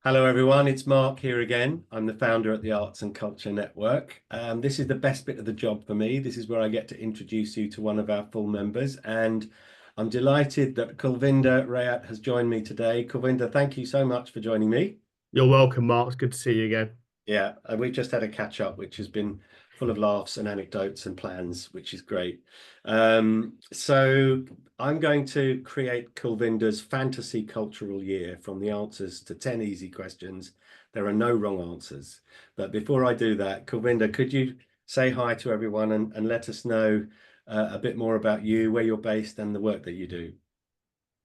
Hello, everyone. It's Mark here again. I'm the founder at the Arts and Culture Network. This is the best bit of the job for me. This is where I get to introduce you to one of our full members. And I'm delighted that Kulvinder Reyatt has joined me today. Kulvinder, thank you so much for joining me. You're welcome, Mark. It's good to see you again. Yeah, we've just had a catch up, which has been full of laughs and anecdotes and plans, which is great. So I'm going to create Kulvinder's fantasy cultural year from the answers to 10 easy questions. There are no wrong answers. But before I do that, Kulvinder, could you say hi to everyone and let us know a bit more about you, where you're based, and the work that you do?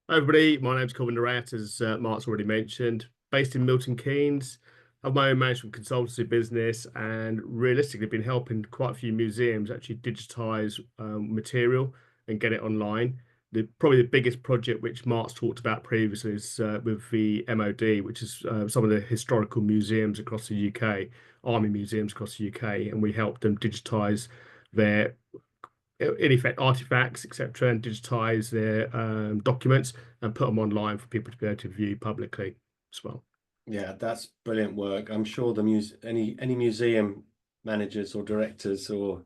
Hi, everybody. My name's Kulvinder Reyatt, as Mark's already mentioned. Based in Milton Keynes. Have my own management consultancy business and realistically been helping quite a few museums actually digitize material and get it online. Probably the biggest project which Mark's talked about previously is with the MOD, which is some of the historical museums across the UK, army museums across the UK, and we helped them digitize their in effect artifacts, etc., and digitize their documents and put them online for people to be able to view publicly as well. Yeah, that's brilliant work. I'm sure the any museum managers or directors or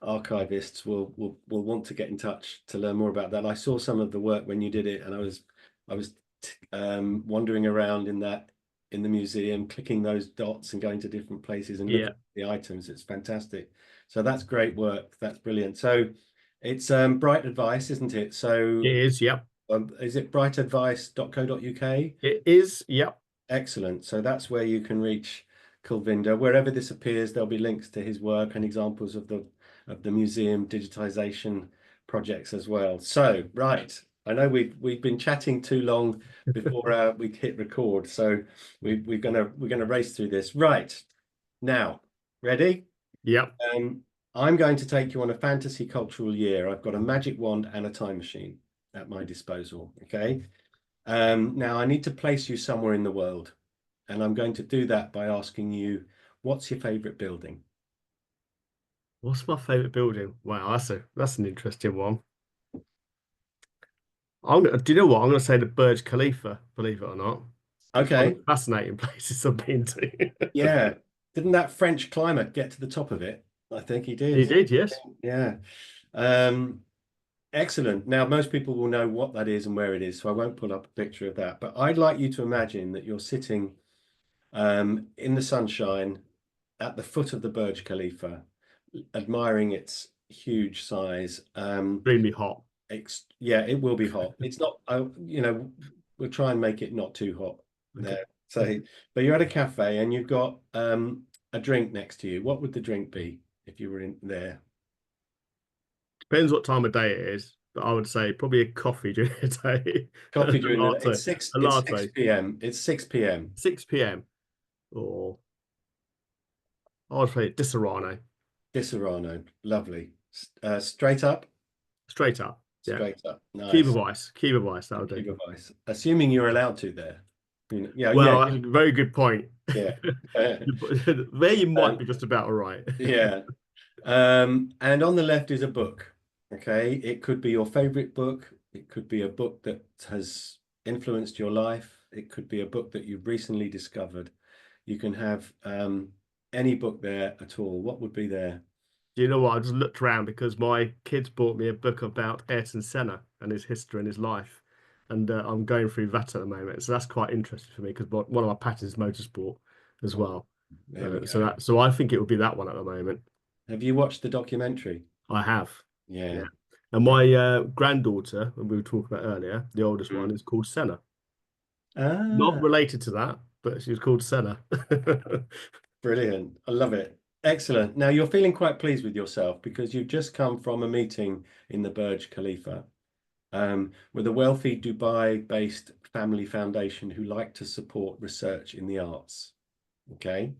archivists will want to get in touch to learn more about that. I saw some of the work when you did it, and I was wandering around in the museum, clicking those dots and going to different places and looking Yeah, at the items. It's fantastic. So that's great work. That's brilliant. So it's Brite Advice, isn't it? it So is. Yep, is it briteadvice.co.uk? it is. Yep. Excellent. So that's where you can reach Kulvinder. Wherever this appears, there'll be links to his work and examples of the museum digitization projects as well. So, right. I know we've been chatting too long before we hit record. So we're gonna race through this. Right. Now, ready? Yep. Um, I'm going to take you on a fantasy cultural year. I've got a magic wand and a time machine at my disposal. Okay. Now I need to place you somewhere in the world, and I'm going to do that by asking you, what's your favorite building? What's my favorite building? Wow, that's an interesting one. Do you know what? I'm gonna say the Burj Khalifa, believe it or not. It's one of Okay, the fascinating places I've been to. yeah. Didn't that French climber get to the top of it? I think he He did. did, yes. Yeah. Um, Excellent. Now, most people will know what that is and where it is, so I won't pull up a picture of that. But I'd like you to imagine that you're sitting in the sunshine at the foot of the Burj Khalifa, admiring its huge size. Extremely hot. Yeah, it will be hot. It's not, we'll try and make it not too hot Okay. there. So, but you're at a cafe and you've got a drink next to you. What would the drink be if you were in there? Depends what time of day it is, but I would say probably a coffee during the day. A Coffee during the day. latte. A It's 6 latte. p.m. It's 6 p.m. 6 p.m. or I would say Disaronno. Disaronno. Lovely. Straight up. Straight up. Yeah. Straight up. Cube Nice. of ice. Cube of ice, that'll do. Keep advice. Assuming you're allowed to there. Yeah, yeah, Well, that's a very good point. yeah. Uh, There you might um, be just about all right. yeah. And on the left is a book. Okay. It could be your favorite book. It could be a book that has influenced your life. It could be a book that you've recently discovered. You can have any book there at all. What would be there? Do you know what? I just looked around because my kids bought me a book about Ayrton Senna and his history and his life. And I'm going through that at the moment. So that's quite interesting for me because one of my passions is motorsport as Oh, well. there we So go. so I think it would be that one at the moment. Have you watched the documentary? I have. Yeah. Yeah. And my granddaughter, and we were talking about earlier, the oldest one, Mm. is called Senna. Not Ah, related to that, but she's called Senna. brilliant. I love it. Excellent. Now you're feeling quite pleased with yourself because you've just come from a meeting in the Burj Khalifa with a wealthy Dubai-based family foundation who like to support research in the arts. Okay.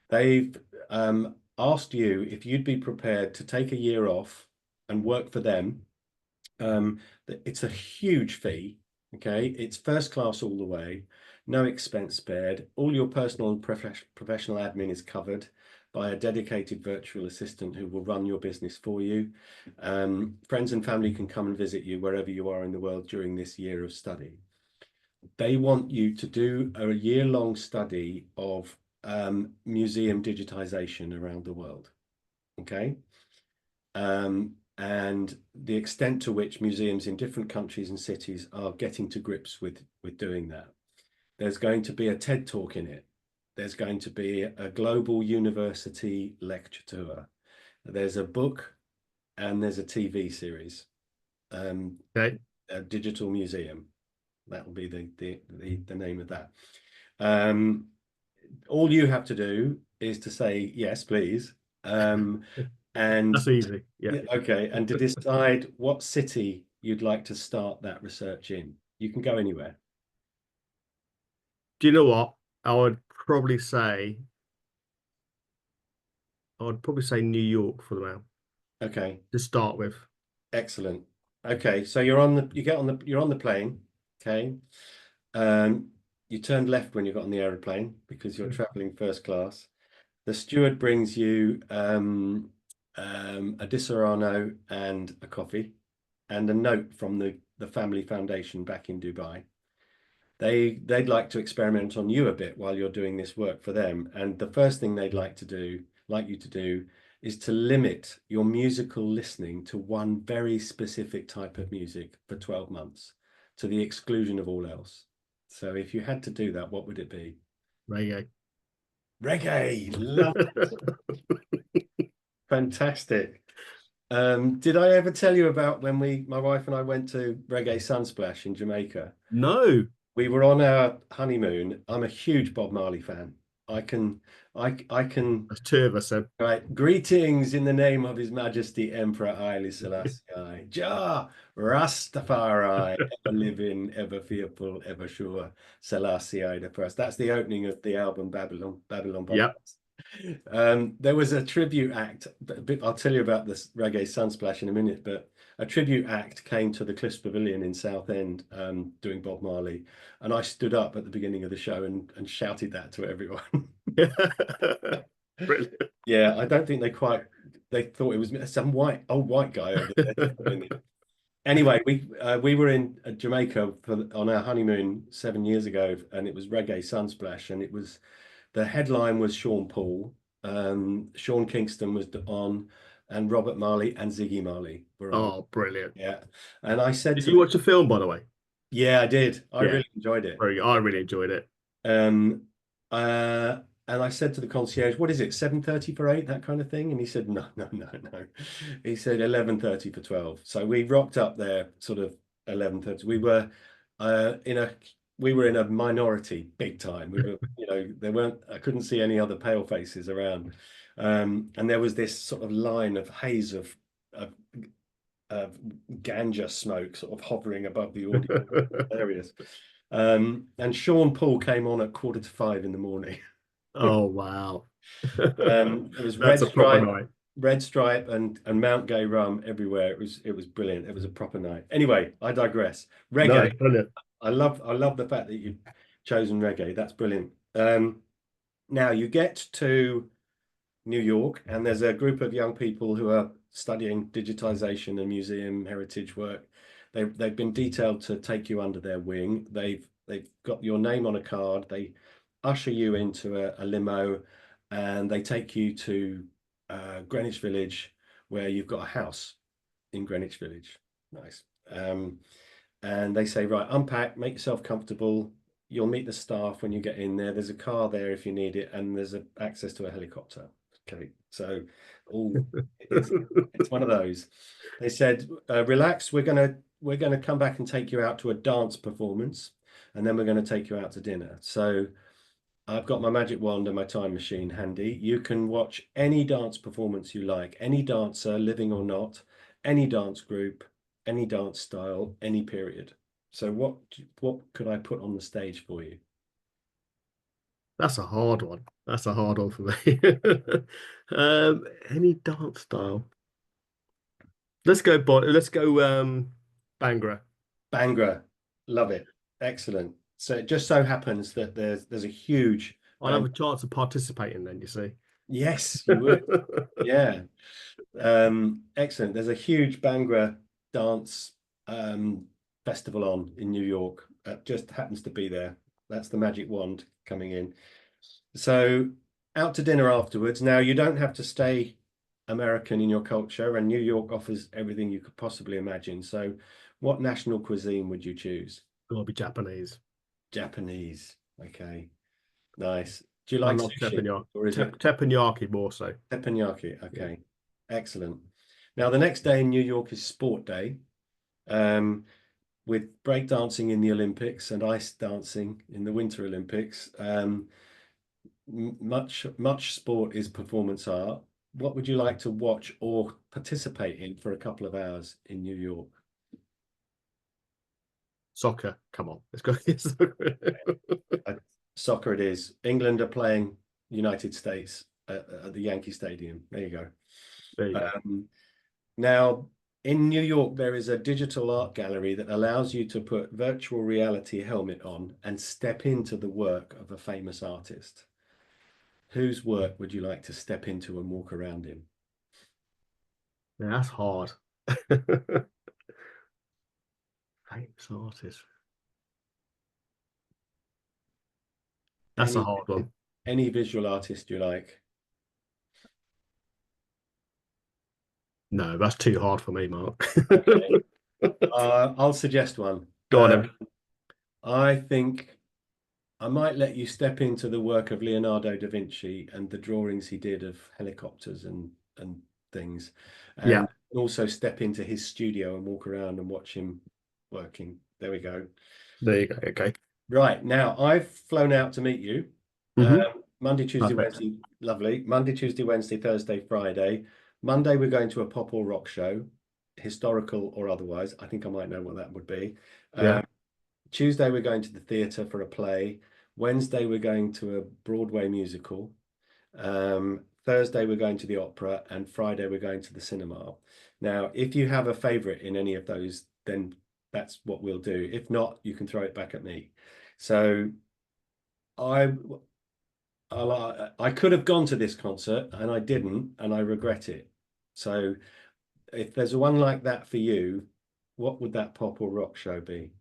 They've asked you if you'd be prepared to take a year off and work for them. Um, it's a huge fee. Okay. It's first class all the way, no expense spared. All your personal and professional admin is covered by a dedicated virtual assistant who will run your business for you. Friends and family can come and visit you wherever you are in the world during this year of study. They want you to do a year-long study of museum digitization around the world. Okay. And the extent to which museums in different countries and cities are getting to grips with doing that. There's going to be a TED talk in it. There's going to be a global university lecture tour. There's a book and there's a TV series, Okay. a digital museum. That will be the name of that. All you have to do is to say yes, please, and That's easy. Yeah. okay, and to decide what city you'd like to start that research in. You can go anywhere. Do you know what? I would probably say New York for the now Okay, to start with. excellent. Okay, so you're on the plane. Okay, you turned left when you got on the aeroplane because you're traveling first class. The steward brings you a Disaronno and a coffee and a note from the family foundation back in Dubai. They'd like to experiment on you a bit while you're doing this work for them. And the first thing they'd like you to do, is to limit your musical listening to one very specific type of music for 12 months, to the exclusion of all else. So if you had to do that, what would it be? Reggae. Reggae. Love it. Fantastic. Did I ever tell you about when my wife and I went to Reggae Sunsplash in Jamaica? No. We were on our honeymoon. I'm a huge Bob Marley fan. I can That's two of us then. right. Greetings in the name of His Majesty Emperor Haile Selassie. Jah Rastafari, ever living, ever fearful, ever sure. Selassie the first. That's the opening of the album Babylon Yep. Podcast. There was a tribute act. I'll tell you about this Reggae Sunsplash in a minute, but a tribute act came to the Cliffs Pavilion in Southend doing Bob Marley, and I stood up at the beginning of the show and shouted that to everyone. Brilliant. Yeah, I don't think they thought it was some old white guy over there. Anyway, we were in Jamaica on our honeymoon 7 years ago, and it was Reggae Sunsplash, and the headline was Sean Paul, Sean Kingston was on, and Robert Marley and Ziggy Marley were on. Oh, brilliant. Yeah, and I said Did to you them, watch the film, by the way? yeah, I did. I Yeah. really enjoyed it. I really enjoyed it. Um, and I said to the concierge, "What is it? 7:30 for 8, that kind of thing?" And he said, "No, no, no, no." He said 11:30 for 12. So we rocked up there sort of 11:30. Uh, in a we were in a minority big time. We were, I couldn't see any other pale faces around. And there was this sort of line of haze of, of ganja smoke sort of hovering above the audience areas. And Sean Paul came on at 4:45 in the morning. Oh, wow. It was That's a proper night. Red Stripe and Mount Gay rum everywhere. It was brilliant. It was a proper night. Anyway, I digress. No, Reggae. it's brilliant. I love the fact that you've chosen reggae. That's brilliant. Now you get to New York, and there's a group of young people who are studying digitization and museum heritage work. They've been detailed to take you under their wing. They've got your name on a card. They usher you into a limo, and they take you to Greenwich Village, where you've got a house in Greenwich Village. Nice. And they say, right, unpack, make yourself comfortable. You'll meet the staff when you get in there. There's a car there if you need it, and there's access to a helicopter. Okay, so it's one of those. They said, relax, we're gonna come back and take you out to a dance performance, and then we're going to take you out to dinner. So I've got my magic wand and my time machine handy. You can watch any dance performance you like, any dancer, living or not, any dance group, any dance style, any period. So what could I put on the stage for you? That's a hard one. That's a hard one for me. Any dance style? Let's go Bangra. Bangra, love it, excellent. So it just so happens that there's a huge I'll have bang. a chance of participating then, you see. Yes, you would. Yeah. Excellent. There's a huge Bangra dance festival on in New York. just happens to be there. That's the magic wand coming in. So out to dinner afterwards. Now you don't have to stay American in your culture, and New York offers everything you could possibly imagine. So what national cuisine would you choose? Gotta be Japanese. Japanese. Okay, nice. Do you I like love sushi teppanyaki. or is it Teppanyaki more so. teppanyaki? Yeah. Okay, excellent. Now the next day in New York is sport day, um, with breakdancing in the Olympics and ice dancing in the Winter Olympics. Much sport is performance art. What would you like to watch or participate in for a couple of hours in New York? Soccer. Come on, let's go. Uh, Soccer it is. England are playing United States at the Yankee Stadium. There you go. There you go. Now, in New York, there is a digital art gallery that allows you to put virtual reality helmet on and step into the work of a famous artist. Whose work would you like to step into and walk around in? Yeah, that's hard. Famous artist. That's a Any hard one. any visual artist you like? No, that's too hard for me, Mark. Okay. I'll suggest one. Go on, then. I think I might let you step into the work of Leonardo da Vinci and the drawings he did of helicopters and things, Yeah, and also step into his studio and walk around and watch him working. There we go. there you go. Okay. Right, now I've flown out to meet you. Mm-hmm. Monday, Tuesday, Perfect. Wednesday, lovely. Monday, Tuesday, Wednesday, Thursday, Friday. Monday, we're going to a pop or rock show, historical or otherwise. I think I might know what that would be. Yeah. Tuesday, we're going to the theatre for a play. Wednesday, we're going to a Broadway musical. Thursday, we're going to the opera. And Friday, we're going to the cinema. Now, if you have a favourite in any of those, then that's what we'll do. If not, you can throw it back at me. So I could have gone to this concert and I didn't, and I regret it. So if there's one like that for you, what would that pop or rock show be?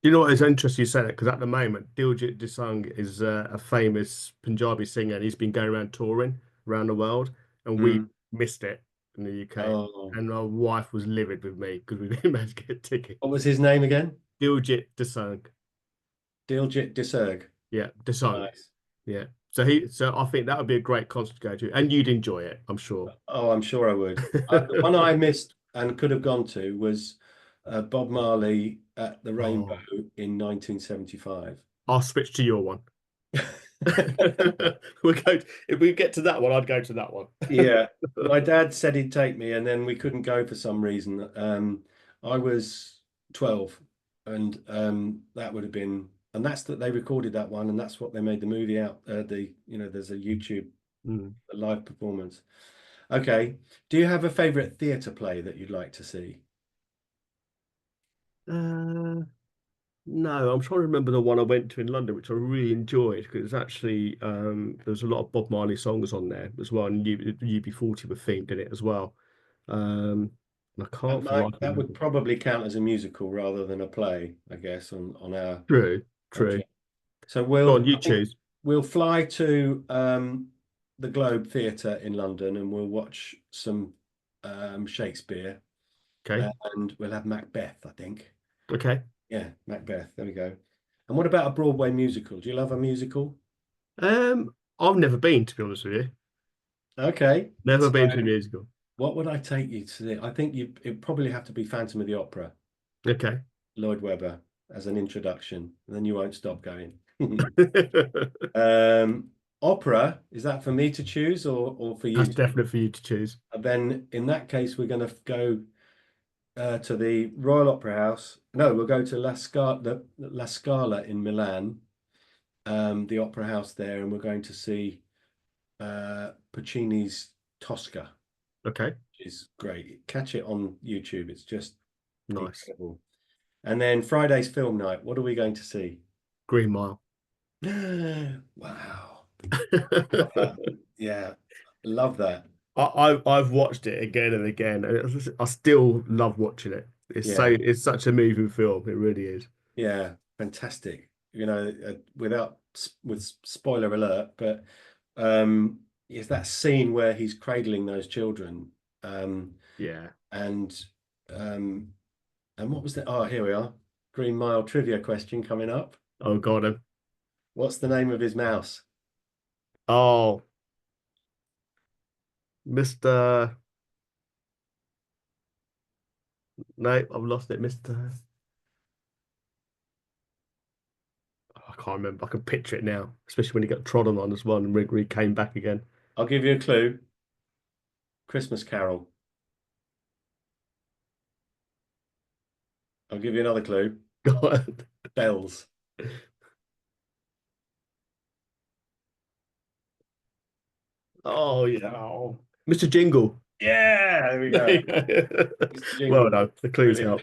You know what? It's interesting you say that because at the moment, Diljit Dosanjh is a famous Punjabi singer, and he's been going around touring around the world, and we Mm. missed it in the UK. Oh, And my wife was livid with me because we didn't manage to get what tickets. was his name again? Diljit Dosanjh. Diljit Dosanjh. Yeah, Dosanjh. Nice. Yeah. So I think that would be a great concert to go to, and you'd enjoy it, I'm sure. Oh, I'm sure I would. The one I missed and could have gone to was Bob Marley at the Rainbow Oh, in 1975. I'll switch to your one. If we get to that one, I'd go to that one. Yeah, my dad said he'd take me, and then we couldn't go for some reason. I was 12, and that would have been, and that's that they recorded that one, and that's what they made the movie out. There's a YouTube Mm. live performance. Okay, do you have a favorite theatre play that you'd like to see? No, I'm trying to remember the one I went to in London, which I really enjoyed because it's actually there's a lot of Bob Marley songs on there as well, and UB40 were themed in it as well. And I can't for the life of That me would remember. probably count as a musical rather than a play, I guess, on our. True, true. Okay. So Go on, you I think choose. we'll fly to the Globe Theatre in London and we'll watch some Shakespeare, Okay, and we'll have Macbeth, I think. okay. Yeah, Macbeth. There we go. And what about a Broadway musical? Do you love a musical? I've never been, to be honest with you. Okay. Never So been to a musical. what would I take you to see? I think it'd probably have to be Phantom of the Opera, Okay. Lloyd Webber, as an introduction, and then you won't stop going. That's Opera, is that for me to choose or for you? definitely for you to choose. And then in that case, we're going to go to the Royal Opera House. No, we'll go to La Scala in Milan, the opera house there, and we're going to see Puccini's Tosca, Okay, which is great. Catch it on YouTube. It's just nice. incredible. And then Friday's film night. What are we going to see? Green Mile. Wow. Love that. Yeah, love that. I've watched it again and again, and I still love watching it. Yeah, It's such a moving film. It really is. yeah, fantastic. You know, with spoiler alert, but is that scene where he's cradling those children, Yeah. and what was that? Oh, here we are. Green Mile trivia question coming up. Oh God. What's the name of his mouse? Oh, Mr. No, I've lost it, Mr. I can't remember. I can picture it now, especially when he got trodden on as well and Rigby came back again. I'll give you a clue. Christmas Carol. I'll give you another clue. God. Bells. Oh, yeah. Oh. Mr. Jingle. Yeah, there we There go. you go. Mr. Well Jingle. done. The clues Brilliant.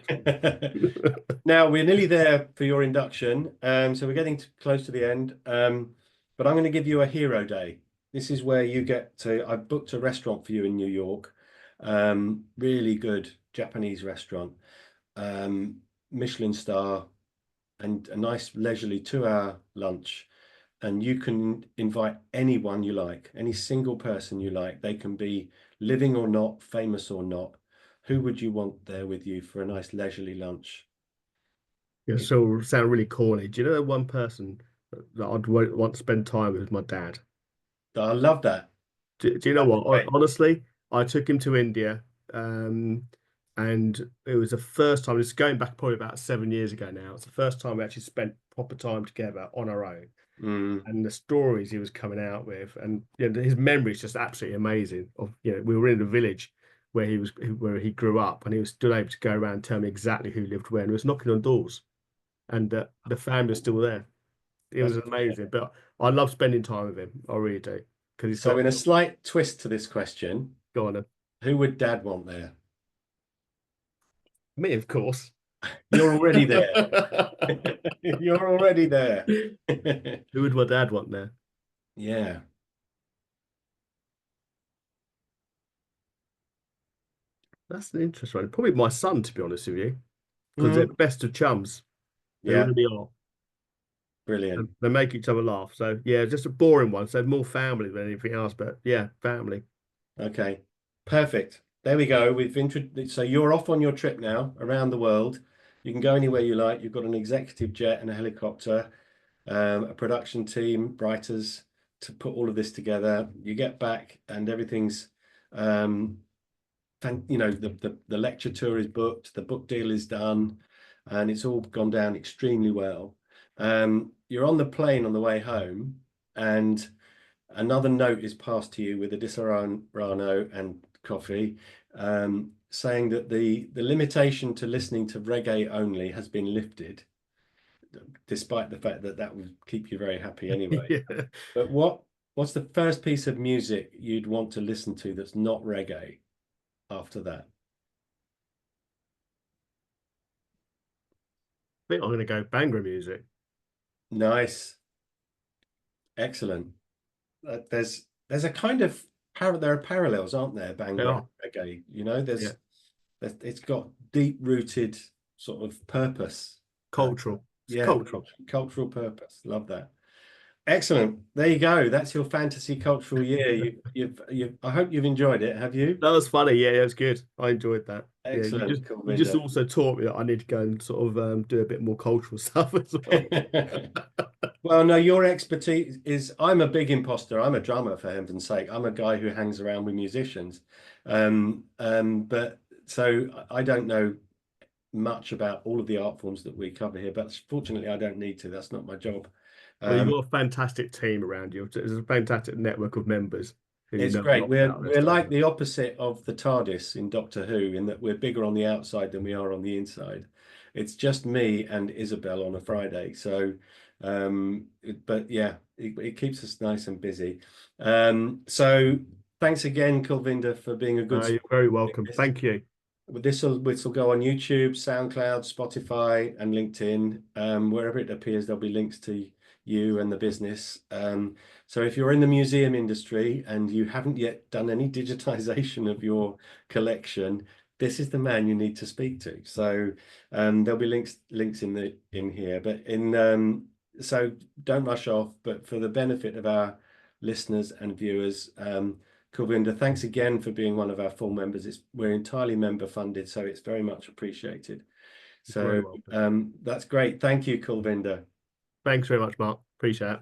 helped. Now we're nearly there for your induction, so we're getting close to the end. But I'm going to give you a hero day. This is where you get to. I've booked a restaurant for you in New York, really good Japanese restaurant, Michelin star, and a nice leisurely 2-hour lunch. And you can invite anyone you like, any single person you like. They can be living or not, famous or not. Who would you want there with you for a nice leisurely lunch? Yeah, so sound really corny. Do you know one person that I'd want to spend time with is my dad? I love that. Do you know That's what? great. Honestly, I took him to India, and it was the first time. It's going back probably about 7 years ago now. It's the first time we actually spent proper time together on our own. Mm. And the stories he was coming out with, and his memory is just absolutely amazing. Of we were in a village where he grew up, and he was still able to go around and tell me exactly who lived where, and he was knocking on doors, and the family was still there. It That's was amazing. But I love spending time with him. I really do, because he's so got in a slight twist to this question, go on. who would Dad want there? Me, of course. You're already there. You're already there. Who would my dad want there? Yeah. That's an interesting one. Probably my son, to be honest with you, because they're Mm. best of chums. They Yeah. really are. And Brilliant. they make each other laugh. So yeah, just a boring one. So more family than anything else. But yeah, family. Okay. Perfect. There we go. We've introduced. So you're off on your trip now around the world. You can go anywhere you like. You've got an executive jet and a helicopter, a production team, writers to put all of this together. You get back and everything's, um, the lecture tour is booked, the book deal is done, and it's all gone down extremely well. You're on the plane on the way home, and another note is passed to you with a Disaronno and coffee, saying that the limitation to listening to reggae only has been lifted, despite the fact that that would keep you very happy anyway. Yeah. But what's the first piece of music you'd want to listen to that's not reggae after that? I think I'm going to go Bhangra music. Nice, excellent. There's a kind of there are parallels, aren't there? Bhangra Yeah. and reggae. You know, Yeah. it's got deep rooted sort of purpose. Uh, Cultural. It's yeah, cultural. cultural purpose. Love that. Excellent. There you go. That's your fantasy cultural year. You've I hope you've enjoyed it. Have you? That was funny. Yeah, it was good. I enjoyed that. Yeah, Excellent, you just Kulvinder. also taught me that I need to go and sort of do a bit more cultural stuff as well. Well, no, your expertise is I'm a big imposter. I'm a drummer, for heaven's sake. I'm a guy who hangs around with musicians. But so I don't know much about all of the art forms that we cover here, but fortunately I don't need to. That's not my job. Well, you've Um, got a fantastic team around you. There's a fantastic network of members who it's know a great. lot We're about this we're stuff. like the opposite of the TARDIS in Doctor Who, in that we're bigger on the outside than we are on the inside. It's just me and Isabel on a Friday. So, but yeah, it keeps us nice and busy. So thanks again, Kulvinder, for being a good You're sport very doing welcome. this. Thank you. This will go on YouTube, SoundCloud, Spotify, and LinkedIn. Wherever it appears, there'll be links to you and the business. So if you're in the museum industry and you haven't yet done any digitization of your collection, this is the man you need to speak to. So there'll be links in here, but so don't rush off. But for the benefit of our listeners and viewers, Kulvinder, thanks again for being one of our full members. We're entirely member funded, so it's very much appreciated. Very So welcome. that's great. Thank you, Kulvinder. Thanks very much, Mark. Appreciate it.